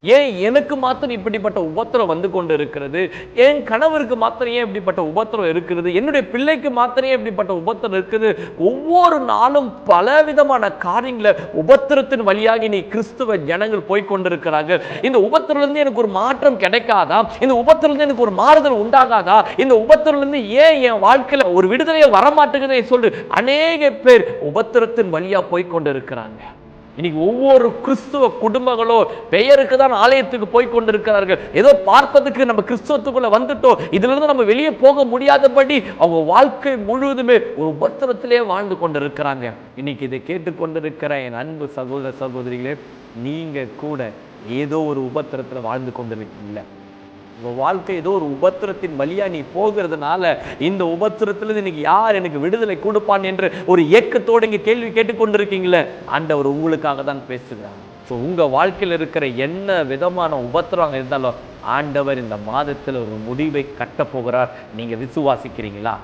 ஏன் எனக்கு மாத்திரம் இப்படிப்பட்ட உபத்திரம் வந்து கொண்டு இருக்கிறது? என் கணவருக்கு மாத்திரம் ஏன் இப்படிப்பட்ட உபத்திரம் இருக்கிறது? என்னுடைய பிள்ளைக்கு மாத்திரம் ஏன் இப்படிப்பட்ட உபத்திரம் இருக்குது? ஒவ்வொரு நாளும் பலவிதமான காரியங்கள உபத்திரத்தின் வழியாக நீ கிறிஸ்துவ ஜனங்கள் போய் கொண்டிருக்கிறார்கள். இந்த உபத்திரத்திலிருந்து எனக்கு ஒரு மாற்றம் கிடைக்காதா? இந்த உபத்திரத்திலிருந்து எனக்கு ஒரு மாறுதல் உண்டாகாதா? இந்த உபத்திரத்திலிருந்து ஏன் என் வாழ்க்கையில ஒரு விடுதலையே வரமாட்டேங்குது சொல்லி அநேக பேர் உபத்திரத்தின் வழியா போய் கொண்டிருக்கிறாங்க. இன்னைக்கு ஒவ்வொரு கிறிஸ்துவ குடும்பங்களோ பெயருக்கு தான் ஆலயத்துக்கு போய் கொண்டிருக்கிறார்கள். ஏதோ பார்ப்பதுக்கு நம்ம கிறிஸ்துவத்துக்குள்ள வந்துட்டோம், இதுல இருந்து நம்ம வெளியே போக முடியாதபடி அவங்க வாழ்க்கை முழுவதுமே ஒரு உபத்திரத்திலே வாழ்ந்து கொண்டிருக்கிறாங்க. இன்னைக்கு இதை கேட்டுக்கொண்டிருக்கிற என் அன்பு சகோதர சகோதரிகளே, நீங்க கூட ஏதோ ஒரு உபத்திரத்துல வாழ்ந்து கொண்டிருக்கீங்க. உங்க வாழ்க்கை ஏதோ ஒரு உபத்திரத்தின் வழியா நீ போகிறதுனால இந்த உபத்திரத்திலிருந்து இன்னைக்கு யார் எனக்கு விடுதலை கொடுப்பான் என்று ஒரு ஏக்கத்தோடு இங்க கேள்வி கேட்டுக்கொண்டிருக்கீங்களே, ஆண்டவர் உங்களுக்காக தான் பேசுகிறார். உங்க வாழ்க்கையில் இருக்கிற என்ன விதமான உபத்திரம் இருந்தாலும் ஆண்டவர் இந்த மாதத்தில் ஒரு முடிவை கட்ட போகிறார். நீங்க விசுவாசிக்கிறீங்களா?